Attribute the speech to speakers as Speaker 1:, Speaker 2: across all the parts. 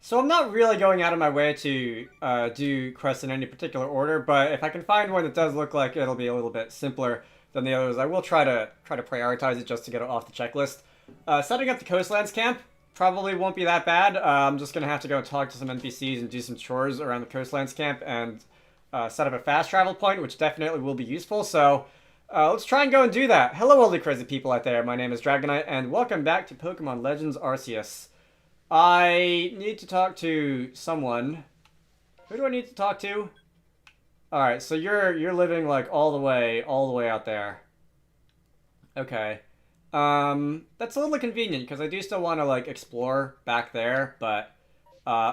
Speaker 1: So I'm not really going out of my way to do quests in any particular order, but if I can find one that does look like it'll be a little bit simpler than the others, I will try to prioritize it just to get it off the checklist. Setting up the Coastlands camp probably won't be that bad. I'm just gonna have to go and talk to some NPCs and do some chores around the Coastlands camp and set up a fast travel point, which definitely will be useful. So let's try and go and do that. Hello, all the crazy people out there. My name is Dragonite, and welcome back to Pokemon Legends Arceus. I need to talk to someone. Who do I need to talk to? Alright, so you're living like all the way out there. Okay. That's a little convenient because I do still want to like explore back there, but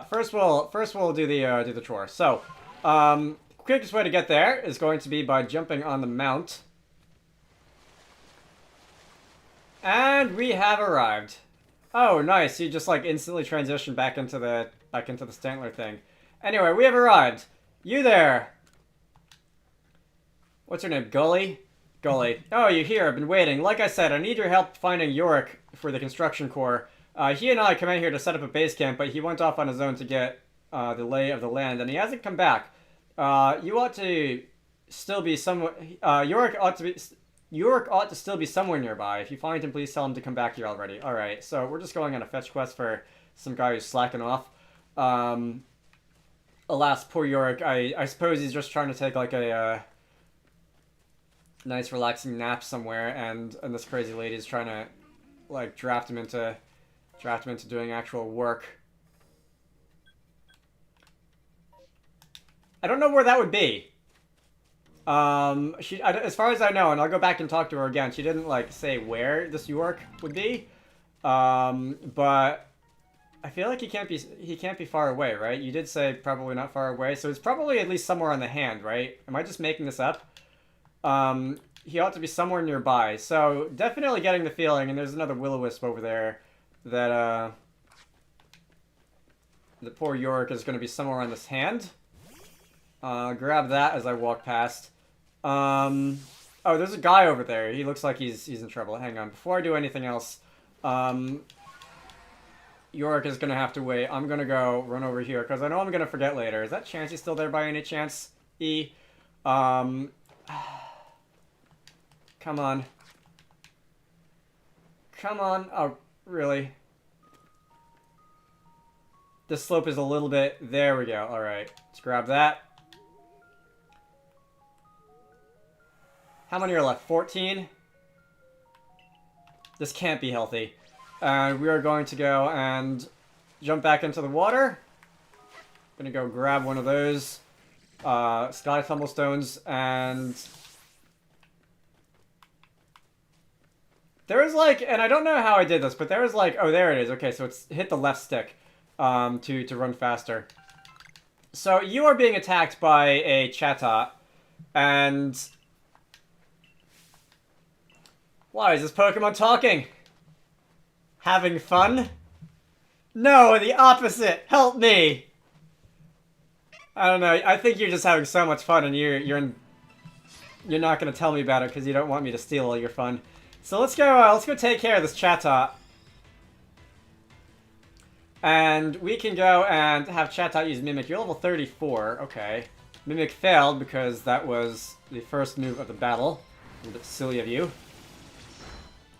Speaker 1: first we'll do the chore. So, quickest way to get there is going to be by jumping on the mount. And we have arrived. Oh, nice. You just like instantly transitioned back into the Stantler thing. Anyway, we have arrived. You there. What's your name? Gully? Gully. Oh, you're here. I've been waiting. Like I said, I need your help finding Yorick for the construction corps. He and I come in here to set up a base camp, but he went off on his own to get the lay of the land, and he hasn't come back. You ought to still be somewhat... Yorick ought to still be somewhere nearby. If you find him, please tell him to come back here already. Alright, so we're just going on a fetch quest for some guy who's slacking off. Alas, poor Yorick. I suppose he's just trying to take like a nice relaxing nap somewhere, and this crazy lady is trying to like draft him into doing actual work. I don't know where that would be. As far as I know, and I'll go back and talk to her again, she didn't, like, say where this York would be. But I feel like he can't be far away, right? You did say probably not far away, so it's probably at least somewhere on the hand, right? Am I just making this up? He ought to be somewhere nearby. So, definitely getting the feeling, and there's another Will-O-Wisp over there, that, the poor York is going to be somewhere on this hand. Grab that as I walk past. Oh, there's a guy over there. He looks like he's in trouble. Hang on. Before I do anything else, Yorick is gonna have to wait. I'm gonna go run over here, because I know I'm gonna forget later. Is that Chansey still there by any chance? Come on. Come on. Oh, really? This slope is a little bit... There we go. Alright. Let's grab that. How many are left? 14? This can't be healthy. We are going to go and jump back into the water. Gonna go grab one of those Sky Tumblestones, and there was like, and I don't know how I did this, but there was like, oh, there it is. Okay, so it's hit the left stick to run faster. So you are being attacked by a Chatot, and why is this Pokemon talking? Having fun? No, the opposite. Help me. I don't know. I think you're just having so much fun, and you're not gonna tell me about it because you don't want me to steal all your fun. So let's go take care of this Chatot. And we can go and have Chatot use Mimic. You're level 34. Okay. Mimic failed because that was the first move of the battle. A little bit silly of you.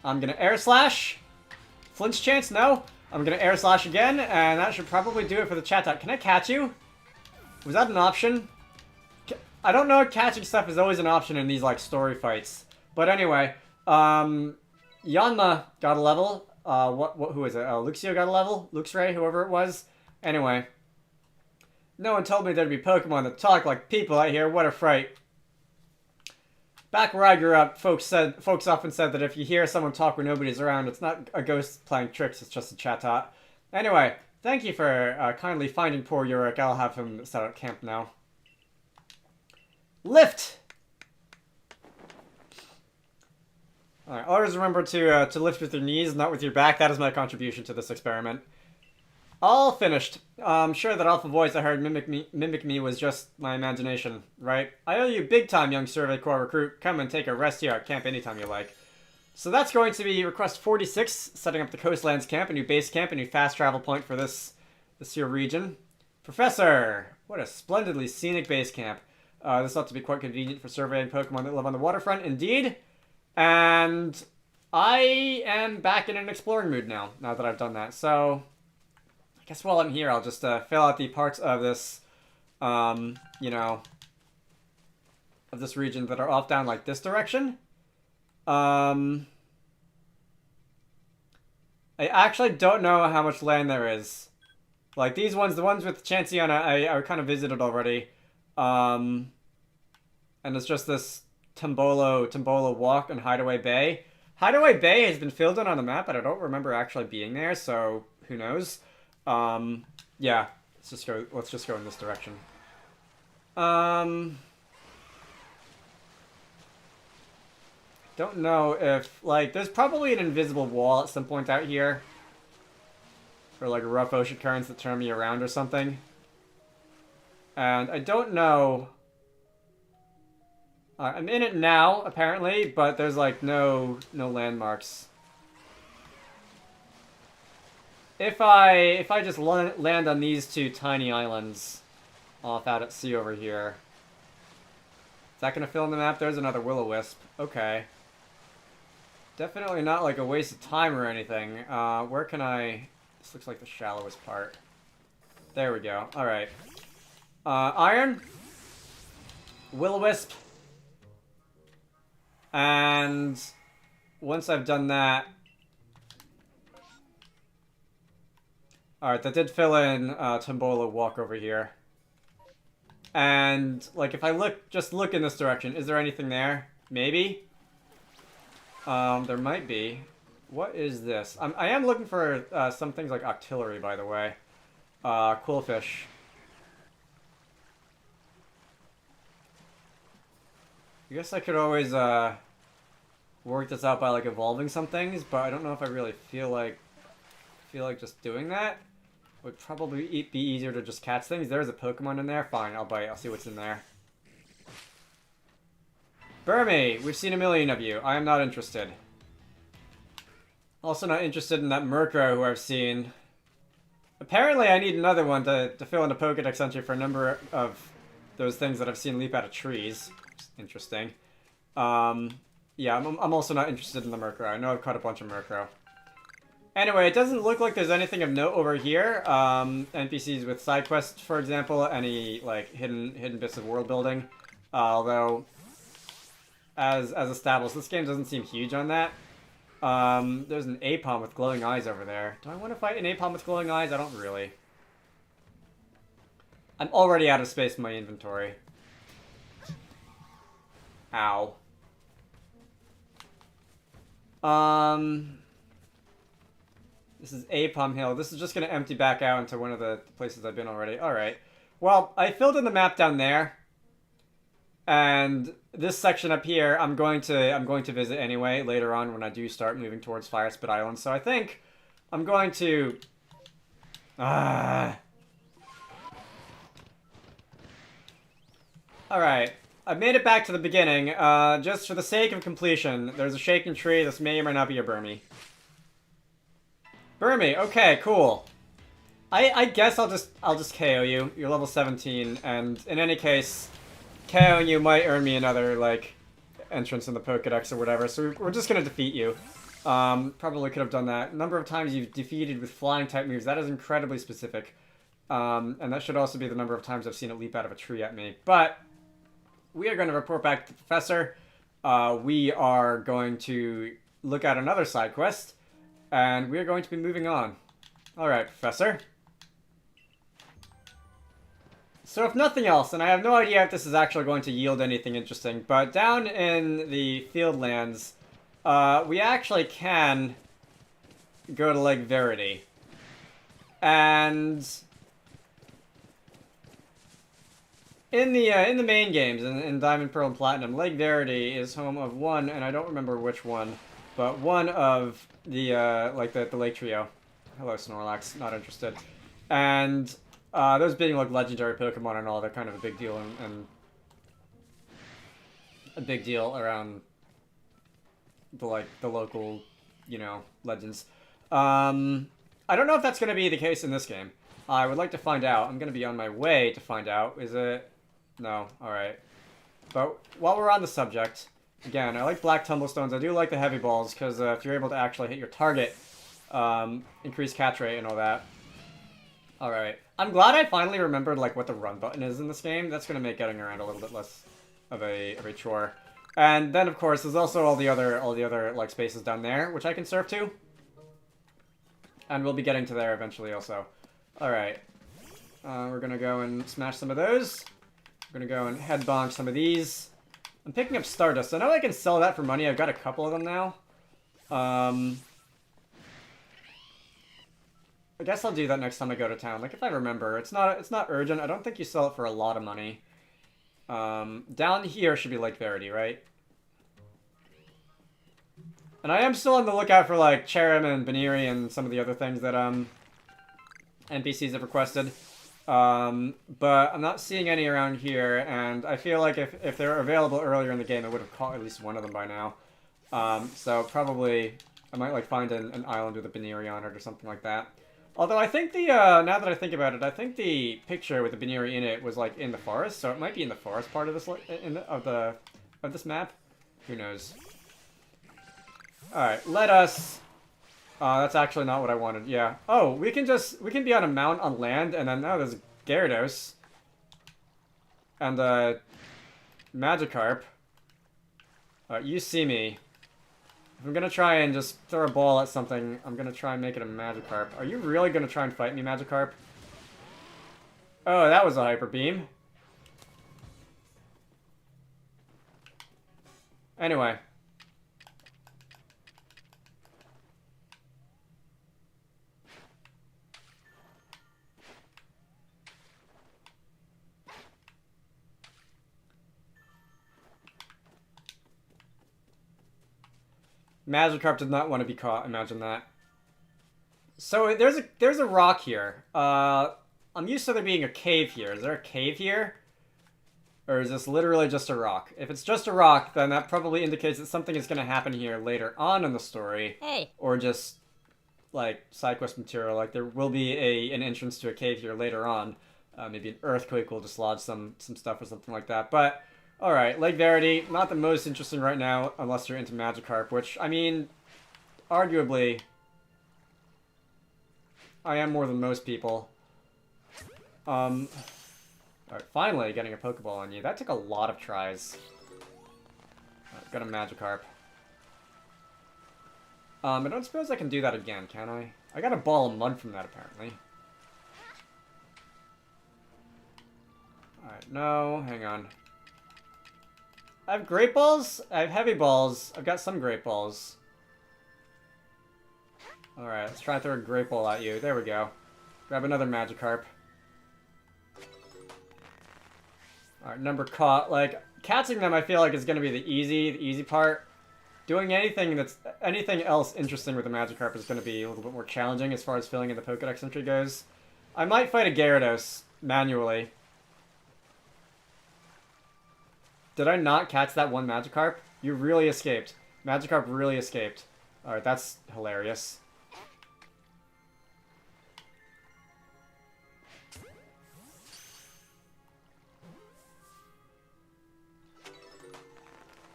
Speaker 1: I'm gonna Air Slash. Flinch chance? No. I'm gonna Air Slash again, and that should probably do it for the Chatot. Can I catch you? Was that an option? I don't know if catching stuff is always an option in these, like, story fights. But anyway, Yanma got a level. Who is it? Luxio got a level? Luxray, whoever it was. Anyway. No one told me there'd be Pokemon that talk like people out here. What a fright. Back where I grew up, folks often said that if you hear someone talk when nobody's around, it's not a ghost playing tricks, it's just a Chatot. Anyway, thank you for kindly finding poor Yorick. I'll have him set up camp now. Lift! Alright, always remember to lift with your knees, not with your back. That is my contribution to this experiment. All finished. I'm sure that awful voice I heard mimic me was just my imagination, right? I owe you big time, young Survey Corps recruit. Come and take a rest here at camp anytime you like. So that's going to be request 46, setting up the Coastlands camp, a new base camp, a new fast travel point for this This here region. Professor! What a splendidly scenic base camp. This ought to be quite convenient for surveying Pokemon that live on the waterfront, indeed. And I am back in an exploring mood now that I've done that. So, I guess while I'm here, I'll just fill out the parts of this, you know, of this region that are off down like this direction. I actually don't know how much land there is. Like these ones, the ones with Chansey on it, I kind of visited already. And it's just this Tombolo Walk and Hideaway Bay. Hideaway Bay has been filled in on the map, but I don't remember actually being there, so who knows? Yeah, let's just go in this direction. Don't know if, like, there's probably an invisible wall at some point out here. Or, like, rough ocean currents that turn me around or something. And I don't know... I'm in it now, apparently, but there's, like, no landmarks. If I just land on these two tiny islands off out at sea over here... Is that going to fill in the map? There's another Will-O-Wisp. Okay. Definitely not like a waste of time or anything. Where can I... This looks like the shallowest part. There we go. Alright. Iron. Will-O-Wisp. And once I've done that... Alright, that did fill in Tombolo Walk over here. And, like, if I just look in this direction, is there anything there? Maybe? There might be. What is this? I am looking for some things like Octillery, by the way. Quillfish. I guess I could always work this out by like evolving some things, but I don't know if I really feel like just doing that. Would probably be easier to just catch things. There's a Pokemon in there. Fine, I'll bite. I'll see what's in there. Burmy, we've seen a million of you. I am not interested. Also not interested in that Murkrow who I've seen. Apparently I need another one to fill in a Pokedex entry for a number of those things that I've seen leap out of trees. Interesting. Yeah, I'm also not interested in the Murkrow. I know I've caught a bunch of Murkrow. Anyway, it doesn't look like there's anything of note over here. NPCs with side quests, for example, any like hidden bits of world building. Although, as established, this game doesn't seem huge on that. There's an Apom with glowing eyes over there. Do I want to fight an Apom with glowing eyes? I don't really. I'm already out of space in my inventory. Ow. This is Apom Hill. This is just going to empty back out into one of the places I've been already. Alright. Well, I filled in the map down there. And this section up here, I'm going to visit anyway later on when I do start moving towards Fire Spit Island. So I think I'm going to... Alright. I've made it back to the beginning. Just for the sake of completion, there's a shaken tree. This may or may not be a Burmy. Burmy, okay, cool. I guess I'll just KO you. You're level 17, and in any case, KOing you might earn me another, like, entrance in the Pokedex or whatever, so we're just gonna defeat you. Probably could have done that. Number of times you've defeated with flying type moves, that is incredibly specific. And that should also be the number of times I've seen it leap out of a tree at me. But we are going to report back to the Professor. We are going to look at another side quest. And we are going to be moving on. Alright, Professor. So if nothing else, and I have no idea if this is actually going to yield anything interesting, but down in the Fieldlands, we actually can go to Lake Verity. And in the main games, in Diamond, Pearl, and Platinum, Lake Verity is home of one, and I don't remember which one, but one of the, like, the Lake Trio. Hello, Snorlax. Not interested. And, those being, like, legendary Pokemon and all, they're kind of a big deal, and a big deal around the, like, the local, you know, legends. I don't know if that's going to be the case in this game. I would like to find out. I'm going to be on my way to find out. Is it? No. Alright. But while we're on the subject, again, I like black tumblestones. I do like the heavy balls, because if you're able to actually hit your target, increase catch rate and all that. Alright. I'm glad I finally remembered, like, what the run button is in this game. That's going to make getting around a little bit less of a chore. And then, of course, there's also all the other like, spaces down there, which I can surf to. And we'll be getting to there eventually also. Alright. We're going to go and smash some of those. We're going to go and head bonk some of these. I'm picking up Stardust. I know I can sell that for money. I've got a couple of them now. I guess I'll do that next time I go to town. Like, if I remember. It's not urgent. I don't think you sell it for a lot of money. Down here should be Lake Verity, right? And I am still on the lookout for, like, Cherrim and Baniri and some of the other things that, NPCs have requested. But I'm not seeing any around here, and I feel like if they're available earlier in the game, I would have caught at least one of them by now. So probably I might, like, find an island with a Baniri on it or something like that. Although I think the, now that I think about it, I think the picture with the Baniri in it was, like, in the forest, so it might be in the forest part of this, of this map. Who knows? Alright, let us... that's actually not what I wanted, yeah. Oh, we can be on a mount on land, and then, oh, there's Gyarados. And, Magikarp. You see me. If I'm gonna try and just throw a ball at something, I'm gonna try and make it a Magikarp. Are you really gonna try and fight me, Magikarp? Oh, that was a Hyper Beam. Anyway. Magikarp did not want to be caught, imagine that. So there's a rock here. I'm used to there being a cave here. Is there a cave here? Or is this literally just a rock? If it's just a rock, then that probably indicates that something is going to happen here later on in the story.
Speaker 2: Hey.
Speaker 1: Or just, like, side quest material. Like, there will be an entrance to a cave here later on. Maybe an earthquake will dislodge some stuff or something like that. But... Alright, Lake Verity, not the most interesting right now, unless you're into Magikarp, which, I mean, arguably, I am more than most people. Alright, finally getting a Pokeball on you. That took a lot of tries. Alright, got a Magikarp. I don't suppose I can do that again, can I? I got a ball of mud from that, apparently. Alright, no, hang on. I have Great Balls, I have Heavy Balls, I've got some Great Balls. Alright, let's try and throw a Great Ball at you. There we go. Grab another Magikarp. Alright, number caught. Like, catching them I feel like is going to be the easy part. Doing anything else interesting with the Magikarp is going to be a little bit more challenging as far as filling in the Pokedex entry goes. I might fight a Gyarados manually. Did I not catch that one Magikarp? You really escaped. Magikarp really escaped. Alright, that's hilarious.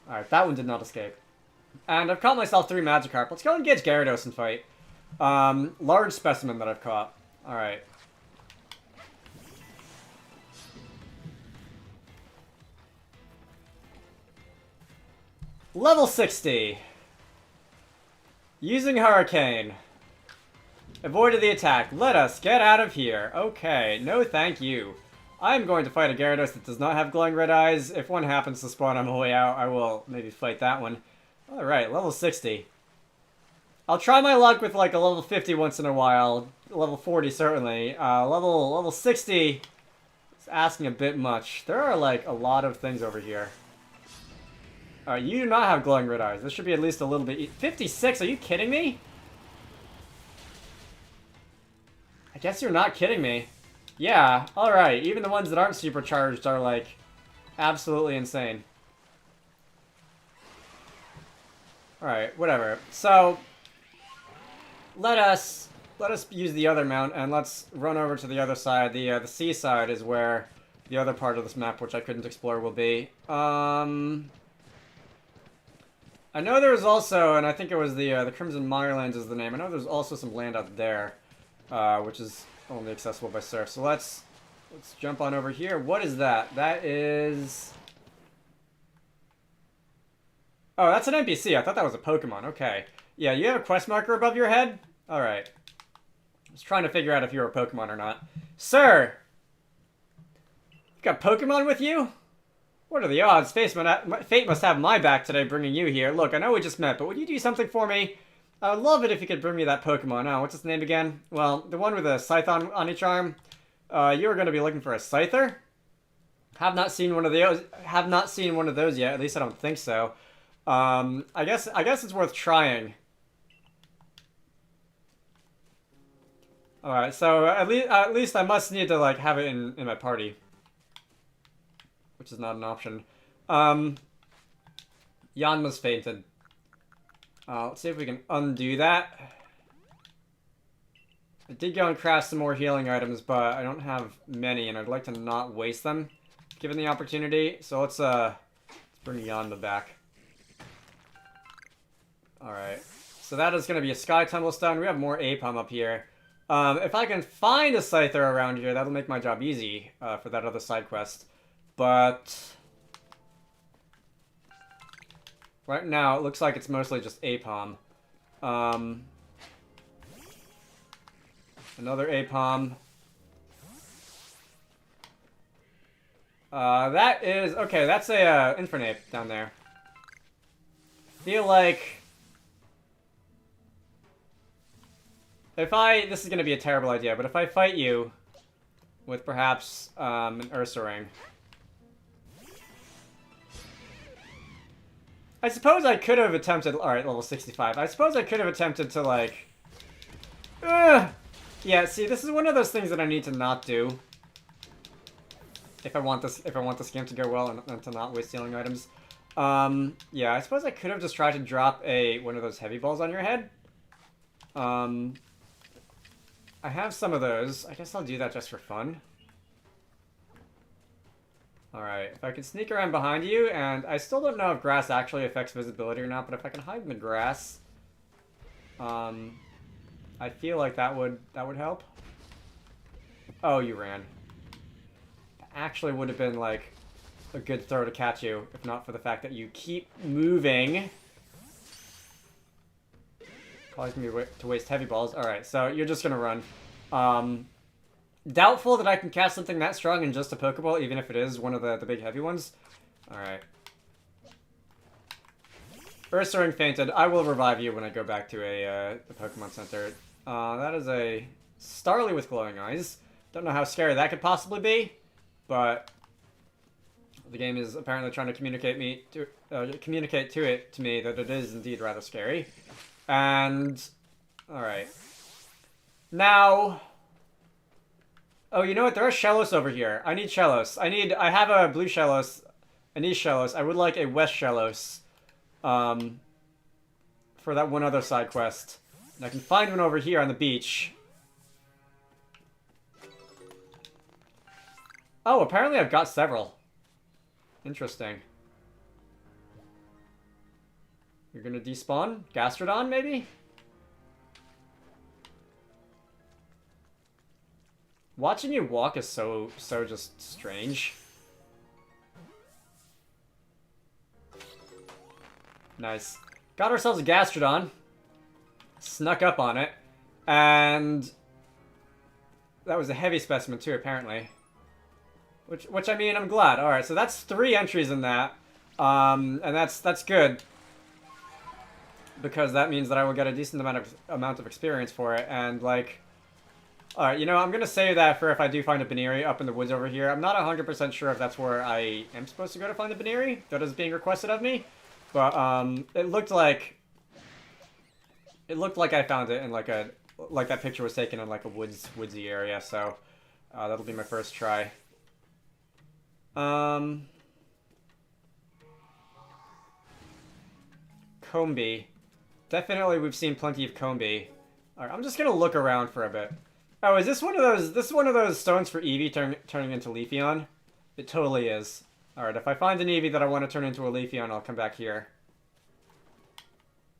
Speaker 1: Alright, that one did not escape. And I've caught myself 3 Magikarp. Let's go engage Gyarados and fight. Large specimen that I've caught. Alright. Level 60. Using Hurricane. Avoided the attack. Let us get out of here. Okay, no thank you. I'm going to fight a Gyarados that does not have glowing red eyes. If one happens to spawn on my way out, I will maybe fight that one. Alright, level 60. I'll try my luck with like a level 50 once in a while. Level 40 certainly. Level 60 is asking a bit much. There are like a lot of things over here. You do not have glowing red eyes. This should be at least a little bit... 56? Are you kidding me? I guess you're not kidding me. Yeah, alright. Even the ones that aren't supercharged are, like, absolutely insane. Alright, whatever. So, let us let us use the other mount, and let's run over to the other side. The seaside is where the other part of this map, which I couldn't explore, will be. I know there was also, and I think it was the Crimson Mirelands is the name. I know there's also some land out there, which is only accessible by surf. So let's jump on over here. What is that? That is... Oh, that's an NPC. I thought that was a Pokemon. Okay. Yeah, you have a quest marker above your head? Alright. I was trying to figure out if you were a Pokemon or not. Sir! You got Pokemon with you? What are the odds? Fate must have my back today bringing you here. Look, I know we just met, but would you do something for me? I would love it if you could bring me that Pokemon. Oh, what's its name again? Well, the one with a scythe on each arm. You were going to be looking for a Scyther? Have not seen one of those. Have not seen one of those yet. At least I don't think so. I guess it's worth trying. Alright, so at least I must need to like have it in my party. Which is not an option. Yanma's fainted. Let's see if we can undo that. I did go and craft some more healing items, but I don't have many, and I'd like to not waste them, given the opportunity. So let's bring Yanma back. Alright. So that is going to be a Sky Tumblestone. We have more Apom up here. If I can find a Scyther around here, that'll make my job easy for that other side quest. But right now, it looks like it's mostly just Apom. Another Apom. That is... Okay, that's a Infernape down there. Feel like... This is going to be a terrible idea, but if I fight you with perhaps an Ursaring... I suppose I could have attempted... Alright, level 65. I suppose I could have attempted to, like... Yeah, see, this is one of those things that I need to not do. If I want this game to go well and to not waste healing items. Yeah, I suppose I could have just tried to drop one of those heavy balls on your head. I have some of those. I guess I'll do that just for fun. Alright, if I can sneak around behind you, and I still don't know if grass actually affects visibility or not, but if I can hide in the grass, I feel like that would help. Oh, you ran. Actually would have been, like, a good throw to catch you, if not for the fact that you keep moving. Causing me to waste heavy balls. Alright, so you're just gonna run. Doubtful that I can cast something that strong in just a Pokeball, even if it is one of the big heavy ones. Alright. Ursaring fainted. I will revive you when I go back to the Pokemon Center. That is a Starly with glowing eyes. Don't know how scary that could possibly be, but the game is apparently trying to communicate to me that it is indeed rather scary. And alright. Now, oh, you know what? There are Shellos over here. I need Shellos. I have a blue Shellos. I need Shellos. I would like a West Shellos. For that one other side quest. And I can find one over here on the beach. Oh, apparently I've got several. Interesting. You're gonna despawn? Gastrodon, maybe? Watching you walk is so just strange. Nice. Got ourselves a Gastrodon. Snuck up on it. And that was a heavy specimen too, apparently. Which I mean, I'm glad. Alright, so that's 3 entries in that. And that's good. Because that means that I will get a decent amount of experience for it. And, like... Alright, you know, I'm gonna save that for if I do find a Baneri up in the woods over here. I'm not 100% sure if that's where I am supposed to go to find the Baneri that is being requested of me. But, it looked like I found it in, like that picture was taken in, like, a woodsy area, so... that'll be my first try. Combee. Definitely we've seen plenty of Combee. Alright, I'm just gonna look around for a bit. Oh, is this one of those? This is one of those stones for Eevee turning into Leafeon? It totally is. Alright, if I find an Eevee that I want to turn into a Leafeon, I'll come back here.